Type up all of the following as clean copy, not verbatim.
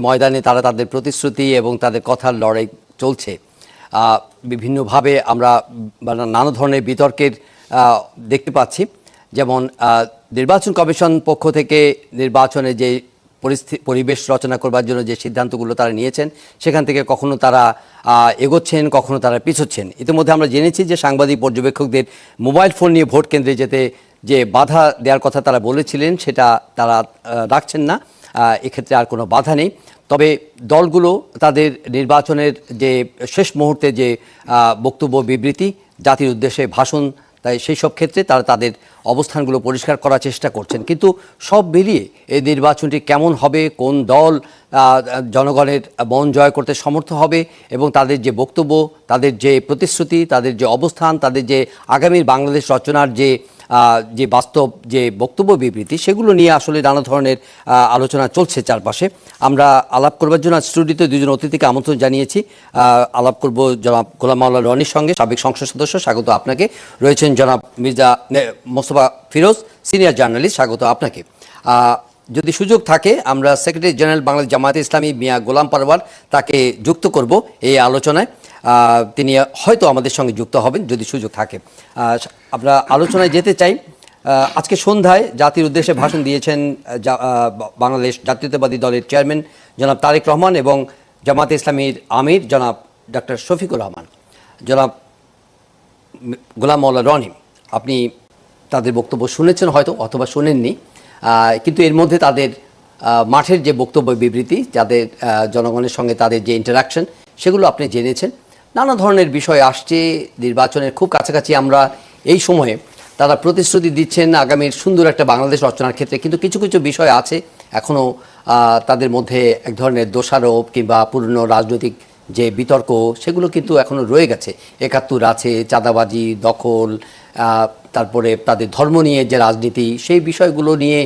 ময়দানে তারা তাদের প্রতিশ্রুতি এবং তাদের কথার লড়াই চলছে। বিভিন্নভাবে আমরা নানা ধরনের বিতর্কের দেখতে পাচ্ছি। যেমন নির্বাচন কমিশন পক্ষ থেকে নির্বাচনে যে পরিবেশ রচনা করবার জন্য যে সিদ্ধান্তগুলো তারা নিয়েছেন, সেখান থেকে কখনো তারা এগোচ্ছেন, কখনো তারা পিছোচ্ছেন। ইতিমধ্যে আমরা জেনেছি যে সাংবাদিক পর্যবেক্ষকদের মোবাইল ফোন নিয়ে ভোট কেন্দ্রে যেতে যে বাধা দেওয়ার কথা তারা বলেছিলেন, সেটা তারা রাখছেন না। এক্ষেত্রে আর কোনো বাধা নেই। তবে দলগুলো তাদের নির্বাচনের যে শেষ মুহূর্তে যে বক্তব্য, বিবৃতি, জাতির উদ্দেশ্যে ভাষণ, তাই সেই সব ক্ষেত্রে তারা তাদের অবস্থানগুলো পরিষ্কার করার চেষ্টা করছেন। কিন্তু সব মিলিয়ে এই নির্বাচনটি কেমন হবে, কোন দল জনগণের মন জয় করতে সমর্থ হবে এবং তাদের যে বক্তব্য, তাদের যে প্রতিশ্রুতি, তাদের যে অবস্থান, তাদের যে আগামীর বাংলাদেশ রচনার যে বাস্তব যে বক্তব্য, বিবৃতি, সেগুলো নিয়ে আসলে নানা ধরনের আলোচনা চলছে চারপাশে। আমরা আলাপ করবার জন্য স্টুডিওতে দুজন অতিথিকে আমন্ত্রণ জানিয়েছি। আলাপ করব জনাব গোলাম মাওলা রনির সঙ্গে, সাবেক সংসদ সদস্য, স্বাগত আপনাকে। রয়েছেন জনাব মির্জা মোস্তফা ফিরোজ, সিনিয়র জার্নালিস্ট, স্বাগত আপনাকে। যদি সুযোগ থাকে আমরা সেক্রেটারি জেনারেল বাংলাদেশ জামায়াতে ইসলামী মিয়া গোলাম পরওয়ার, তাকে যুক্ত করব এই আলোচনায়। তিনি হয়তো আমাদের সঙ্গে যুক্ত হবেন যদি সুযোগ থাকে। আমরা আলোচনায় যেতে চাই। আজকে সন্ধ্যায় জাতির উদ্দেশ্যে ভাষণ দিয়েছেন বাংলাদেশ জাতীয়তাবাদী দলের চেয়ারম্যান জনাব তারেক রহমান এবং জামায়াতে ইসলামীর আমির জনাব ডক্টর শফিকুর রহমান। জনাব গোলাম মাওলা রনি, আপনি তাদের বক্তব্য শুনেছেন হয়তো, অথবা শোনেননি, কিন্তু এর মধ্যে তাদের মাঠের যে বক্তব্য, বিবৃতি, যাদের জনগণের সঙ্গে তাদের যে ইন্টারাকশন, সেগুলো আপনি জেনেছেন। নানা ধরনের বিষয় আসছে নির্বাচনের খুব কাছাকাছি। আমরা এই সময়ে তারা প্রতিশ্রুতি দিচ্ছেন আগামীর সুন্দর একটা বাংলাদেশ রচনার ক্ষেত্রে, কিন্তু কিছু কিছু বিষয় আছে এখনও তাদের মধ্যে এক ধরনের দোষারোপ কিংবা পুরনো রাজনৈতিক যে বিতর্ক, সেগুলো কিন্তু এখনও রয়ে গেছে। ৭১ আছে, চাঁদাবাজি, দখল, তারপরে তাদের ধর্ম নিয়ে যে রাজনীতি, সেই বিষয়গুলো নিয়ে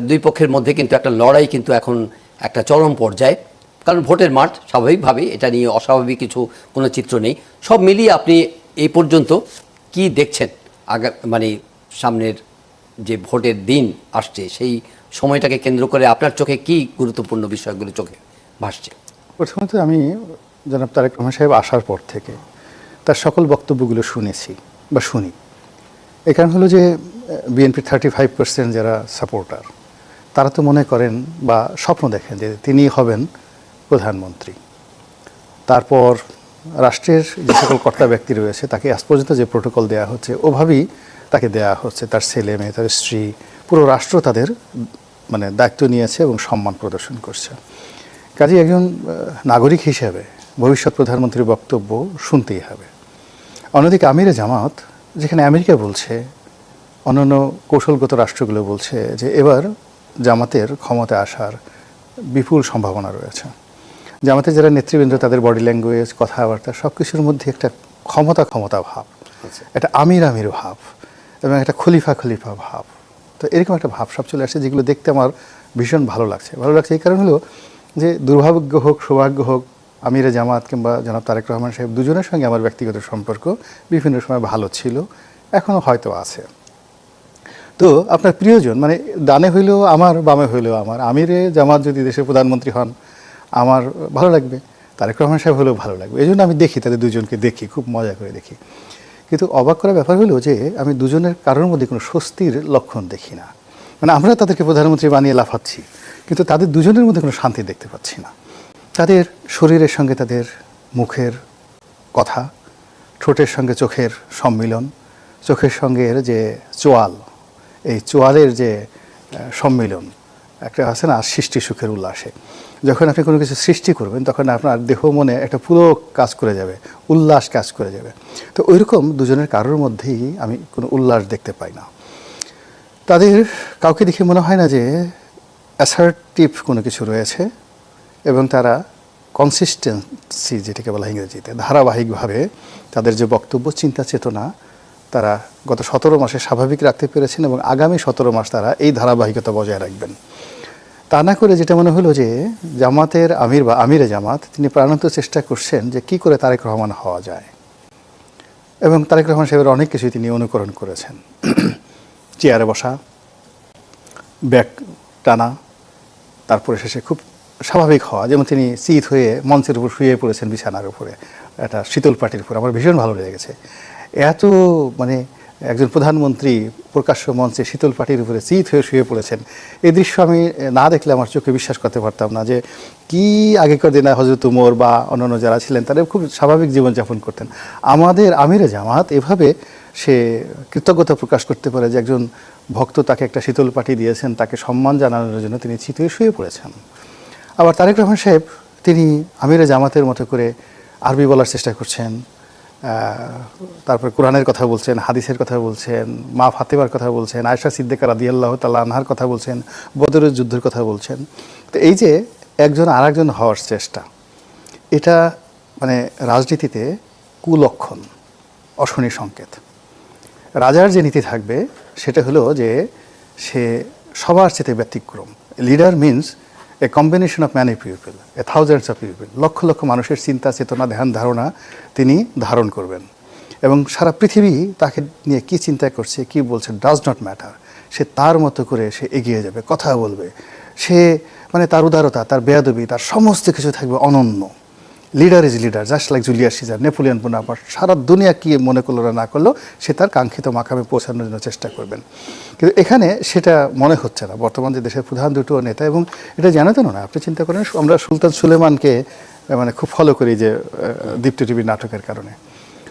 দুই পক্ষের মধ্যে কিন্তু একটা লড়াই কিন্তু এখন একটা চরম পর্যায়ে। কারণ ভোটের মাঠ, স্বাভাবিকভাবেই এটা নিয়ে অস্বাভাবিক কোনো চিত্র নেই। সব মিলিয়ে আপনি এই পর্যন্ত কি দেখছেন? মানে সামনের যে ভোটের দিন আসছে, সেই সময়টাকে কেন্দ্র করে আপনার চোখে কি গুরুত্বপূর্ণ বিষয়গুলো চোখে ভাসছে? প্রথমত আমি জনাব তারেক রহমান সাহেব আসার পর থেকে তার সকল বক্তব্যগুলো শুনেছি বা শুনি। এই কারণ হলো যে বিএনপির 35% যারা সাপোর্টার, তারা তো মনে করেন বা স্বপ্ন দেখেন যে তিনি হবেন প্রধানমন্ত্রী। তারপর রাষ্ট্রের যে সকল কর্তা ব্যক্তি রয়েছে তাকে আজ পর্যন্ত যে প্রোটোকল দেওয়া হচ্ছে, ওভাবেই তাকে দেওয়া হচ্ছে। তার ছেলে মেয়ে, তার স্ত্রী, পুরো রাষ্ট্র তাদের দায়িত্ব নিয়েছে এবং সম্মান প্রদর্শন করছে। কাজে একজন নাগরিক হিসেবে ভবিষ্যৎ প্রধানমন্ত্রীর বক্তব্য শুনতেই হবে। অন্যদিকে আমিরে জামাত, যেখানে আমেরিকা বলছে, অন্যান্য কৌশলগত রাষ্ট্রগুলো বলছে যে এবার জামাতের ক্ষমতা আসার বিপুল সম্ভাবনা রয়েছে। জামাতের যারা নেতৃবৃন্দ, তাদের বডি ল্যাঙ্গুয়েজ, কথাবার্তা, সব কিছুর মধ্যে একটা ক্ষমতা ভাব, একটা আমির ভাব এবং একটা খলিফা ভাব। তো এরকম একটা ভাব সব চলে আসছে, যেগুলো দেখতে আমার ভীষণ ভালো লাগছে। এই কারণ হলো যে দুর্ভাগ্য হোক, সৌভাগ্য হোক, আমিরে জামাত কিংবা জনাব তারেক রহমান সাহেব দুজনের সঙ্গে আমার ব্যক্তিগত সম্পর্ক বিভিন্ন সময় ভালো ছিল, এখনও হয়তো আছে। তো আপনার প্রিয়জন, ডানে হইলেও আমার, বামে হইলেও আমার, আমিরে জামাত যদি দেশের প্রধানমন্ত্রী হন আমার ভালো লাগবে, তারেক রহমান সাহেব হলেও ভালো লাগবে। এই জন্য আমি দেখি, তাদের দুজনকে দেখি, খুব মজা করে দেখি। কিন্তু অবাক করার ব্যাপার হলো যে আমি দুজনের কারোর মধ্যে কোনো স্বস্তির লক্ষণ দেখি না। আমরা তাদেরকে প্রধানমন্ত্রী বানিয়ে লাফাচ্ছি, কিন্তু তাদের দুজনের মধ্যে কোনো শান্তি দেখতে পাচ্ছি না। তাদের শরীরের সঙ্গে তাদের মুখের কথা, ঠোঁটের সঙ্গে চোখের সম্মিলন, চোখের সঙ্গে এর যে চোয়াল, এই চোয়ালের যে সম্মিলন, একটা আছে না সৃষ্টি সুখের উল্লাসে। যখন আপনি কোনো কিছু সৃষ্টি করবেন তখন আপনার দেহ মনে একটা পুরো কাজ করে যাবে, উল্লাস কাজ করে যাবে। তো ওইরকম দুজনের কারোর মধ্যেই আমি কোনো উল্লাস দেখতে পাই না। তাদের কাউকে দেখে মনে হয় না যে অ্যাসার্টিভ কোনো কিছু রয়েছে, এবং তারা কনসিস্টেন্সি, যেটাকে বলা ইংরেজিতে, ধারাবাহিকভাবে তাদের যে বক্তব্য, চিন্তা চেতনা, তারা গত 17 মাসে স্বাভাবিক রাখতে পেরেছেন এবং আগামী 17 মাস তারা এই ধারাবাহিকতা বজায় রাখবেন। তা না করে যেটা মনে হলো যে জামাতের আমির বা আমিরে জামাত, তিনি প্রাণান্ত চেষ্টা করছেন যে কি করে তারেক রহমান হওয়া যায়, এবং তারেক রহমান সাহেবের অনেক কিছুই তিনি অনুকরণ করেছেন। চেয়ারে বসা, ব্যাগ টানা, তারপরে শেষে খুব স্বাভাবিক হওয়া, যেমন তিনি চিত হয়ে মঞ্চের উপর শুয়ে পড়েছেন বিছানার উপরে, একটা শীতল পাটির উপর, আমার ভীষণ ভালো লেগেছে। এত মানে একজন প্রধানমন্ত্রী প্রকাশ্য মঞ্চে শীতল পাটির উপরে চিত হয়ে শুয়ে পড়েছেন, এই দৃশ্য আমি না দেখলে আমার চোখে বিশ্বাস করতে পারতাম না যে কি আগেকার দিনে হযরত উমর বা অন্যান্য যারা ছিলেন তারা খুব স্বাভাবিক জীবনযাপন করতেন। আমাদের আমিরে জামাত এভাবে সে কৃতজ্ঞতা প্রকাশ করতে পারে যে একজন ভক্ত তাকে একটা শীতল পাটি দিয়েছেন, তাকে সম্মান জানানোর জন্য তিনি চিত হয়ে শুয়ে পড়েছেন। আবার তারেক রহমান সাহেব তিনি আমিরে জামাতের মতো করে আরবি বলার চেষ্টা করছেন, তারপরে কোরআনের কথা বলছেন, হাদিসের কথা বলছেন, মা ফাতেমার কথা বলছেন, আয়েশা সিদ্দিকা রাদিয়াল্লাহু তাআলা আনহার কথা বলছেন, বদরের যুদ্ধের কথা বলছেন। তো এই যে একজন আরেকজন হওয়ার চেষ্টা, এটা মানে রাজনীতিতে কুলক্ষণ, অশনি সংকেত। রাজার যে নীতি থাকবে সেটা হলো যে সে সবার চেয়ে ব্যতিক্রম। Leader means a combination of many people, a thousands of people, লক্ষ লক্ষ মানুষের চিন্তা চেতনা ধ্যান ধারণা তিনি ধারণ করবেন এবং সারা পৃথিবী তাকে নিয়ে কী চিন্তা করছে কী বলছে ডাজ নট ম্যাটার, সে তার মতো করে সে এগিয়ে যাবে, কথা বলবে, সে মানে তার উদারতা, তার বেয়াদবি, তার সমস্ত কিছু থাকবে অনন্য। Leader is leader, just like Julius Caesar, Napoleon Bonaparte, সারা দুনিয়া কি মনে করলো না করলো সে তার কাঙ্ক্ষিত মাকামে পৌঁছানোর জন্য চেষ্টা করবেন। কিন্তু এখানে সেটা মনে হচ্ছে না। বর্তমান যে দেশের প্রধান দুটো নেতা, এবং এটা জানাতেন না, আপনি চিন্তা করেন আমরা সুলতান সুলেমানকে মানে খুব ফলো করি যে দীপ্তি টিভির নাটকের কারণে।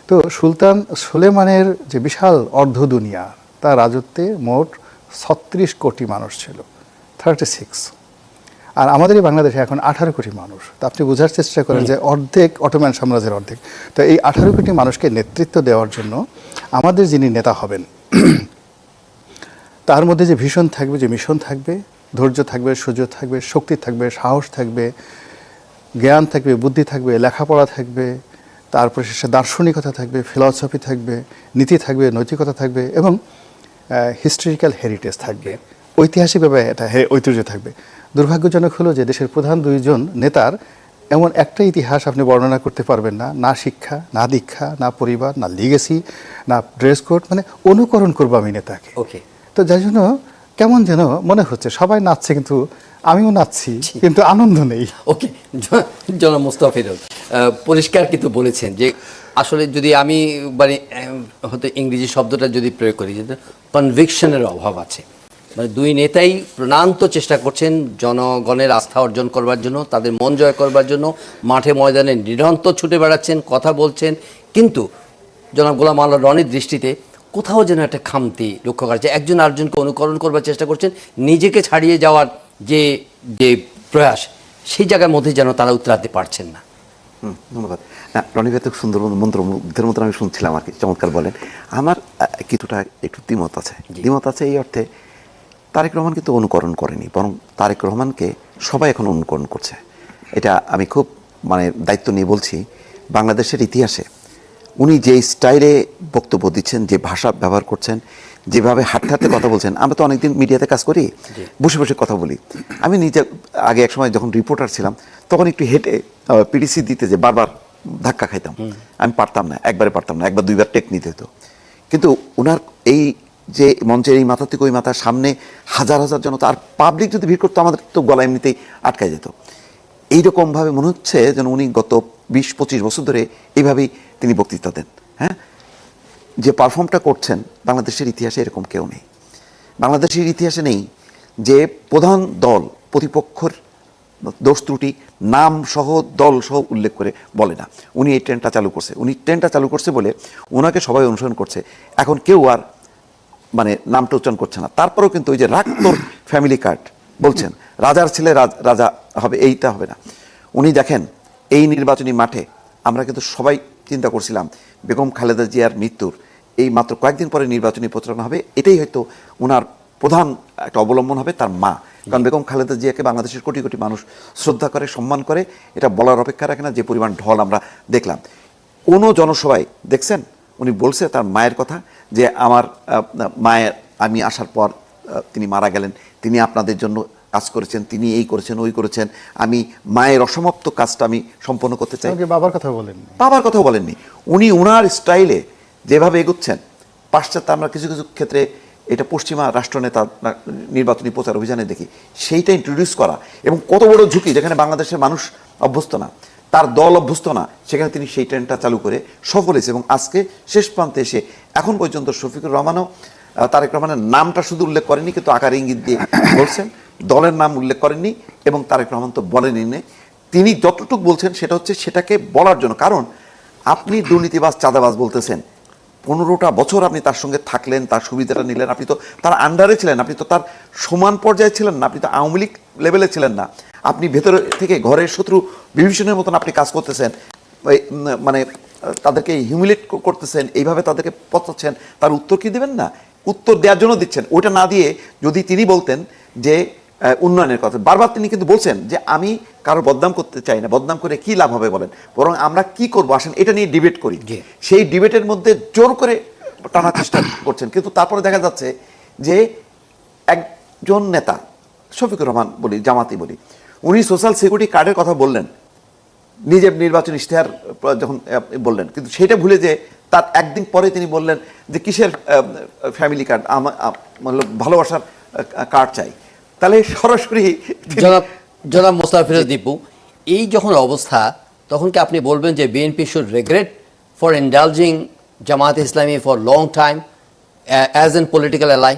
তো সুলতান সুলেমানের যে বিশাল অর্ধ দুনিয়া, তার রাজত্বে মোট 36 কোটি মানুষ ছিল, 36। আর আমাদের এই বাংলাদেশে এখন 18 কোটি মানুষ। তো আপনি বোঝার চেষ্টা করেন যে অর্ধেক অটোম্যান সাম্রাজ্যের অর্ধেক। তো এই 18 কোটি মানুষকে নেতৃত্ব দেওয়ার জন্য আমাদের যিনি নেতা হবেন তার মধ্যে যে ভীষণ থাকবে, যে মিশন থাকবে, ধৈর্য থাকবে, সুযোগ থাকবে, শক্তি থাকবে, সাহস থাকবে, জ্ঞান থাকবে, বুদ্ধি থাকবে, লেখাপড়া থাকবে, তারপরে সে দার্শনিকতা থাকবে, ফিলসফি থাকবে, নীতি থাকবে, নৈতিকতা থাকবে এবং হিস্টোরিক্যাল হেরিটেজ থাকবে, ঐতিহাসিকভাবে এটা ঐতিহ্য থাকবে। দুর্ভাগ্যজনক হলো যে দেশের প্রধান দুইজন নেতার এমন একটা ইতিহাস আপনি বর্ণনা করতে পারবেন না, না শিক্ষা, না দীক্ষা, না পরিবার, না লিগেসি, না ড্রেস কোড, মানে অনুকরণ করবো আমি নেতাকে। ওকে, তো যার জন্য কেমন যেন মনে হচ্ছে সবাই নাচছে কিন্তু আমিও নাচছি, কিন্তু আনন্দ নেই। ওকে, জনাব মুস্তাফিজুর পরিষ্কার কিন্তু বলেছেন যে আসলে যদি আমি মানে হয়তো ইংরেজি শব্দটা যদি প্রয়োগ করি, যে কনভিকশনের অভাব আছে। মানে দুই নেতাই প্রাণান্ত চেষ্টা করছেন জনগণের আস্থা অর্জন করবার জন্য, তাদের মন জয় করবার জন্য মাঠে ময়দানে নিরন্তর ছুটে বেড়াচ্ছেন, কথা বলছেন, কিন্তু জনাব গোলাম আল্লাহ রনির দৃষ্টিতে কোথাও যেন একটা খামতি লক্ষ্য করা যায়। একজন আরেকজনকে অনুকরণ করবার চেষ্টা করছেন, নিজেকে ছাড়িয়ে যাওয়ার যে যে প্রয়াস, সেই জায়গার মধ্যে যেন তারা উতরাতে পারছেন না। ধন্যবাদ। রনি ভাই তো সুন্দর মন্ত্রমুগ্ধের মতন আমি শুনছিলাম আর কি, চমৎকার বলেন। আমার কিছুটা একটু দ্বিমত আছে। দ্বিমত আছে এই অর্থে, তারেক রহমান কিন্তু অনুকরণ করেনি, বরং তারেক রহমানকে সবাই এখন অনুকরণ করছে। এটা আমি খুব মানে দায়িত্ব নিয়ে বলছি। বাংলাদেশের ইতিহাসে উনি যে স্টাইলে বক্তব্য দিচ্ছেন, যে ভাষা ব্যবহার করছেন, যেভাবে হাঁটতে হাঁটতে কথা বলছেন, আমরা তো অনেকদিন মিডিয়াতে কাজ করি, বসে বসে কথা বলি। আমি নিজে আগে এক সময় যখন রিপোর্টার ছিলাম তখন একটু হেঁটে পিডিসি দিতে যে বারবার ধাক্কা খাইতাম, আমি পারতাম না, একবারে পারতাম না, একবার দুইবার টেক নিতে হতো। কিন্তু ওনার এই যে মঞ্চের এই মাথা থেকে ওই মাথার সামনে হাজার হাজার জনতা, আর পাবলিক যদি ভিড় করতো আমাদের তো গলা এমনিতেই আটকায় যেত। এইরকমভাবে মনে হচ্ছে যেন উনি গত 20-25 বছর ধরে এইভাবেই তিনি বক্তৃতা দেন। হ্যাঁ, যে পারফর্মটা করছেন বাংলাদেশের ইতিহাসে এরকম কেউ নেই। বাংলাদেশের ইতিহাসে নেই যে প্রধান দল প্রতিপক্ষের দোষ ত্রুটি নাম সহ দল সহ উল্লেখ করে বলে না। উনি এই ট্রেনটা চালু করছে, উনি ট্রেনটা চালু করছে বলে ওনাকে সবাই অনুসরণ করছে। এখন কেউ আর মানে নামটা উচ্চারণ করছে না। তারপরেও কিন্তু ওই যে রাক্তর ফ্যামিলি কার্ড বলছেন, রাজার ছেলে রাজা হবে, এইটা হবে না। উনি দেখেন এই নির্বাচনী মাঠে আমরা কিন্তু সবাই চিন্তা করছিলাম বেগম খালেদা জিয়ার মৃত্যুর এই মাত্র কয়েকদিন পরে নির্বাচনী প্রচারণা হবে, এটাই হয়তো ওনার প্রধান একটা অবলম্বন হবে তার মা। কারণ বেগম খালেদা জিয়াকে বাংলাদেশের কোটি কোটি মানুষ শ্রদ্ধা করে, সম্মান করে, এটা বলার অপেক্ষা রাখে না যে পরিমাণ ঢল আমরা দেখলাম। কোনো জনসভায় দেখছেন উনি বলছে তার মায়ের কথা, যে আমার মায়ের আমি আসার পর তিনি মারা গেলেন, তিনি আপনাদের জন্য কাজ করেছেন, তিনি এই করেছেন ওই করেছেন, আমি মায়ের অসমাপ্ত কাজটা আমি সম্পন্ন করতে চাই। বাবার কথা বলেননি, বাবার কথাও বলেননি। উনি ওনার স্টাইলে যেভাবে এগোচ্ছেন, পাশ্চাত্যে আমরা কিছু কিছু ক্ষেত্রে এটা পশ্চিমা রাষ্ট্রনেতা নির্বাচনী প্রচার অভিযানে দেখি, সেইটা ইন্ট্রোডিউস করা এবং কত বড় ঝুঁকি, যেখানে বাংলাদেশের মানুষ অভ্যস্ত না, তার দল অভ্যস্ত না, সেখানে তিনি সেই ট্রেনটা চালু করে সফল হয়েছে। এবং আজকে শেষ প্রান্তে এসে এখন পর্যন্ত শফিকুর রহমানও তারেক রহমানের নামটা শুধু উল্লেখ করেনি, কিন্তু আকার ইঙ্গিত দিয়ে বলছেন, দলের নাম উল্লেখ করেননি, এবং তারেক রহমান তো বলেনি না। তিনি যতটুকু বলছেন সেটা হচ্ছে সেটাকে বলার জন্য, কারণ আপনি দুর্নীতিবাজ চাঁদাবাজ বলতেছেন, 15টা বছর আপনি তার সঙ্গে থাকলেন, তার সুবিধাটা নিলেন, আপনি তো তার আন্ডারে ছিলেন, আপনি তো তার সমান পর্যায়ে ছিলেন না, আপনি তো আওয়ামী লীগ লেভেলে ছিলেন না, আপনি ভেতরে থেকে ঘরের শত্রু বিভীষণের মতন আপনি কাজ করতেছেন, মানে তাদেরকে হিউমিলেট করতেছেন, এইভাবে তাদেরকে পচাচ্ছেন, তার উত্তর কি দেবেন না? উত্তর দেওয়ার জন্য দিচ্ছেন। ওইটা না দিয়ে যদি তিনি বলতেন যে উন্নয়নের কথা, বারবার তিনি কিন্তু বলছেন যে আমি কারো বদনাম করতে চাই না, বদনাম করে কি লাভ হবে বলেন, বরং আমরা কি করবো আসেন এটা নিয়ে ডিবেট করি। সেই ডিবেটের মধ্যে জোর করে টানার চেষ্টা করছেন, কিন্তু তারপরে দেখা যাচ্ছে যে একজন নেতা, শফিকুর রহমান বলি, জামাতি বলি, উনি সোশ্যাল সিকিউরিটি কার্ডের কথা বললেন, নিজের নির্বাচন ইশতেহার যখন বললেন, কিন্তু সেটা ভুলে যে তার একদিন পরে তিনি বললেন যে কিসের ফ্যামিলি কার্ড, ভালোবাসার কার্ড চাই। তাহলে সরাসরি জনাব মোস্তাফিজ দীপু, এই যখন অবস্থা, তখন কি আপনি বলবেন যে BNP should regret for indulging Jamaat Islami for long time as an political ally?